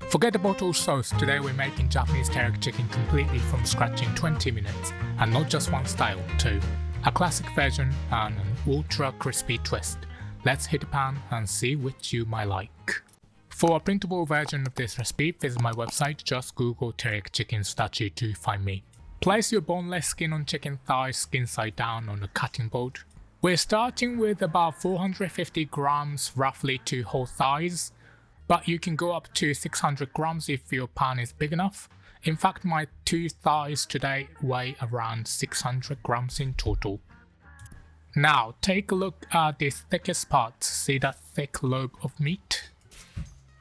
Forget the bottled sauce, today we're making Japanese teriyaki chicken completely from scratch in 20 minutes, and not just one style, too. A classic version and an ultra crispy twist. Let's hit the pan and see which you might like. For a printable version of this recipe, visit my website, just Google Teriyaki Chicken Sudachi to find me. Place your boneless skin on chicken thighs skin side down on a cutting board. We're starting with about 450 grams roughly to whole thighs, but you can go up to 600 grams if your pan is big enough. In fact, my two thighs today weigh around 600 grams in total. Now take a look at the thickest part, see that thick lobe of meat?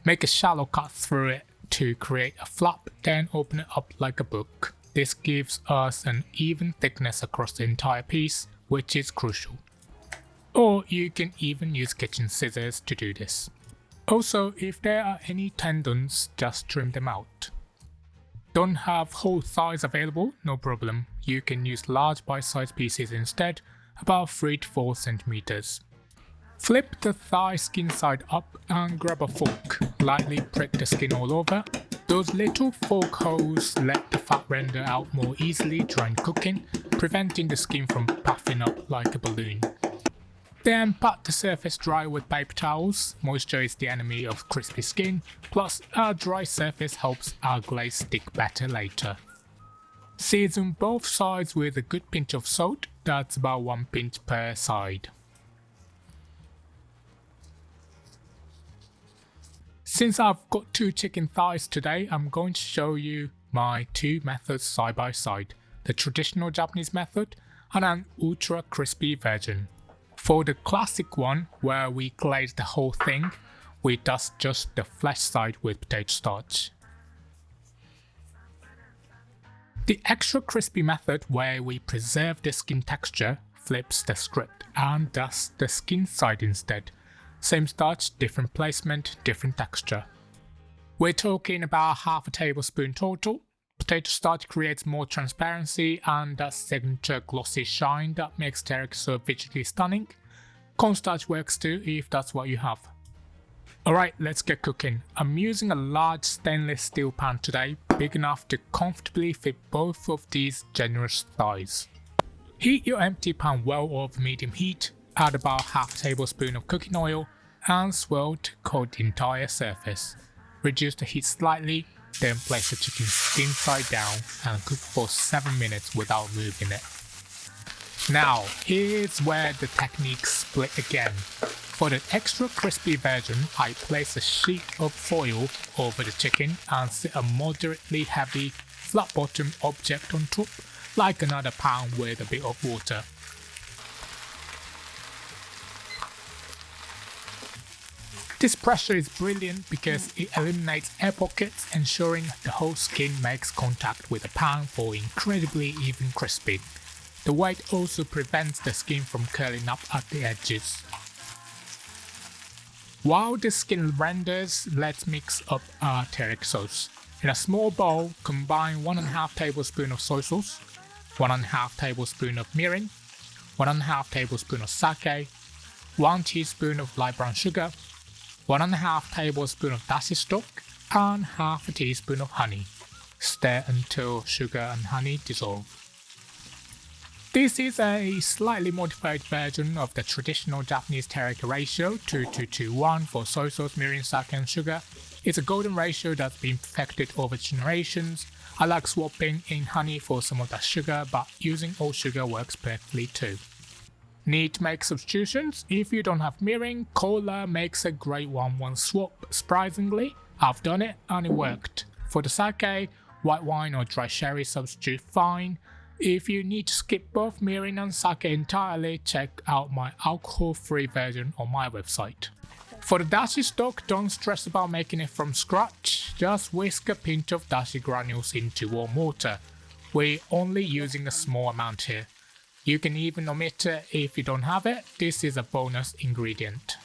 Make a shallow cut through it to create a flap, then open it up like a book. This gives us an even thickness across the entire piece, which is crucial. Or you can even use kitchen scissors to do this. Also, if there are any tendons, just trim them out. Don't have whole thighs available? No problem. You can use large bite-sized pieces instead, about 3 to 4 centimeters. Flip the thigh skin side up and grab a fork. Lightly prick the skin all over. Those little fork holes let the fat render out more easily during cooking, preventing the skin from puffing up like a balloon. Then pat the surface dry with paper towels. Moisture is the enemy of crispy skin, plus a dry surface helps our glaze stick better later. Season both sides with a good pinch of salt, that's about 1 pinch per side. Since I've got 2 chicken thighs today, I'm going to show you my 2 methods side by side, the traditional Japanese method and an ultra crispy version. For the classic one, where we glaze the whole thing, we dust just the flesh side with potato starch. The extra crispy method, where we preserve the skin texture, flips the script and dusts the skin side instead. Same starch, different placement, different texture. We're talking about half a tablespoon total. Potato starch creates more transparency and a signature glossy shine that makes teriyaki so visually stunning. Cornstarch works too if that's what you have. Alright, let's get cooking. I'm using a large stainless steel pan today, big enough to comfortably fit both of these generous thighs. Heat your empty pan well over medium heat, add about half a tablespoon of cooking oil and swirl to coat the entire surface. Reduce the heat slightly, then place the chicken skin side down and cook for 7 minutes without moving it. Now, here's where the techniques split again. For the extra crispy version, I place a sheet of foil over the chicken and set a moderately heavy, flat-bottomed object on top, like another pan with a bit of water. This pressure is brilliant because it eliminates air pockets, ensuring the whole skin makes contact with the pan for incredibly even crispy. The weight also prevents the skin from curling up at the edges. While the skin renders, let's mix up our teriyaki sauce. In a small bowl, combine 1½ tablespoon of soy sauce, 1½ tablespoon of mirin, 1½ tablespoon of sake, 1 teaspoon of light brown sugar, 1½ tablespoon of dashi stock, and half a teaspoon of honey. Stir until sugar and honey dissolve. This is a slightly modified version of the traditional Japanese teriyaki ratio 2:2:1 for soy sauce, mirin, sake and sugar. It's a golden ratio that's been perfected over generations. I like swapping in honey for some of that sugar, but using all sugar works perfectly too. Need to make substitutions? If you don't have mirin, cola makes a great 1-1 swap. Surprisingly, I've done it and it worked. For the sake, white wine or dry sherry substitute fine. If you need to skip both mirin and sake entirely, check out my alcohol-free version on my website. For the dashi stock, don't stress about making it from scratch. Just whisk a pinch of dashi granules into warm water. We're only using a small amount here. You can even omit it if you don't have it. This is a bonus ingredient.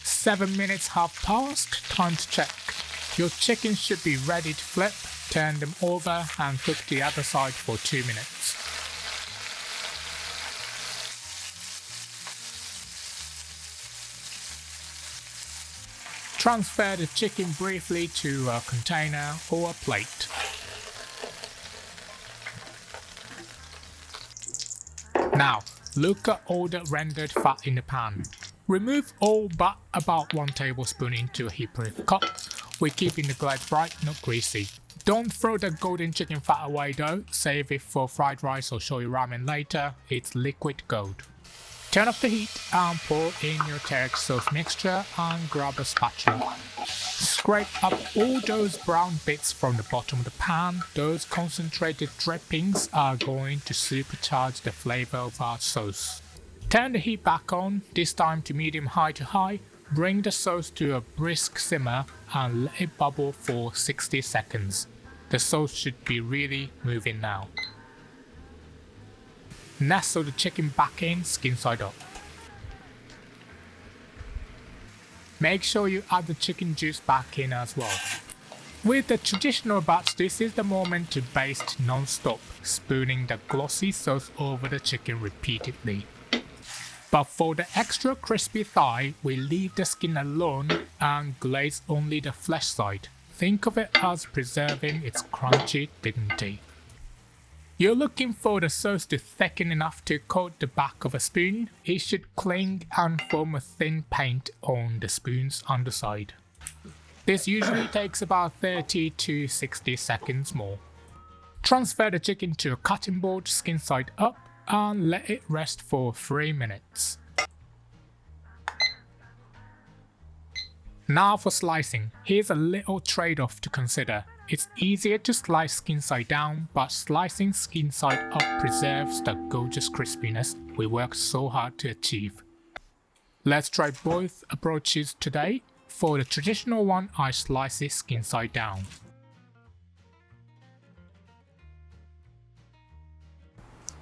7 minutes have passed, time to check. Your chicken should be ready to flip. Turn them over and cook the other side for 2 minutes. Transfer the chicken briefly to a container or a plate. Now, look at all the rendered fat in the pan. Remove all but about 1 tablespoon into a heat-proof cup. We're keeping the glaze bright, not greasy. Don't throw the golden chicken fat away though, save it for fried rice or shoyu ramen later, it's liquid gold. Turn off the heat and pour in your teriyaki sauce mixture and grab a spatula. Scrape up all those brown bits from the bottom of the pan. Those concentrated drippings are going to supercharge the flavor of our sauce. Turn the heat back on, this time to medium-high to high. Bring the sauce to a brisk simmer and let it bubble for 60 seconds. The sauce should be really moving now. Nestle the chicken back in, skin side up. Make sure you add the chicken juice back in as well. With the traditional batch, this is the moment to baste non-stop, spooning the glossy sauce over the chicken repeatedly. But for the extra crispy thigh, we leave the skin alone and glaze only the flesh side. Think of it as preserving its crunchy dignity. You're looking for the sauce to thicken enough to coat the back of a spoon. It should cling and form a thin paint on the spoon's underside. This usually takes about 30 to 60 seconds more. Transfer the chicken to a cutting board, skin side up, and let it rest for 3 minutes. Now for slicing. Here's a little trade-off to consider. It's easier to slice skin side down, but slicing skin side up preserves the gorgeous crispiness we worked so hard to achieve. Let's try both approaches today. For the traditional one, I slice it skin side down.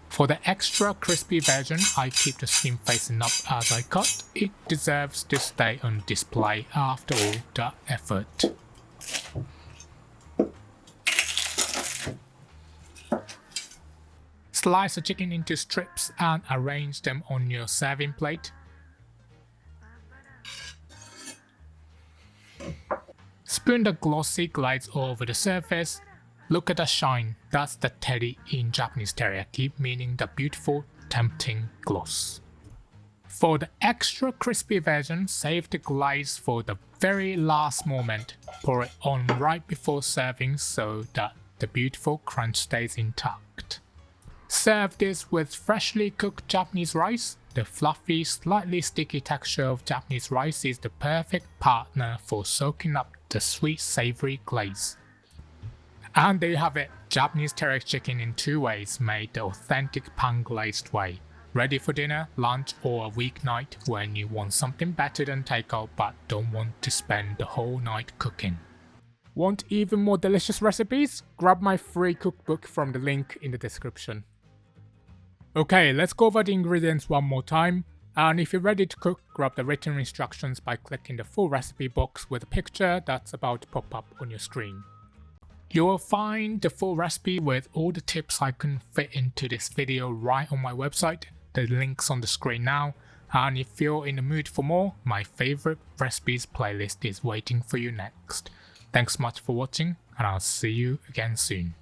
For the extra crispy version, I keep the skin facing up as I cut. It deserves to stay on display after all the effort. Slice the chicken into strips and arrange them on your serving plate. Spoon the glossy glaze over the surface. Look at the shine, that's the teri in Japanese teriyaki, meaning the beautiful, tempting gloss. For the extra crispy version, save the glaze for the very last moment. Pour it on right before serving so that the beautiful crunch stays intact. Serve this with freshly cooked Japanese rice. The fluffy, slightly sticky texture of Japanese rice is the perfect partner for soaking up the sweet savory glaze. And there you have it, Japanese teriyaki chicken in 2 ways made the authentic pan-glazed way. Ready for dinner, lunch or a weeknight when you want something better than takeout but don't want to spend the whole night cooking. Want even more delicious recipes? Grab my free cookbook from the link in the description. Okay, let's go over the ingredients one more time. And if you're ready to cook, grab the written instructions by clicking the full recipe box with a picture that's about to pop up on your screen. You will find the full recipe with all the tips I couldn't fit into this video right on my website. The link's on the screen now. And if you're in the mood for more, my favorite recipes playlist is waiting for you next. Thanks much for watching, and I'll see you again soon.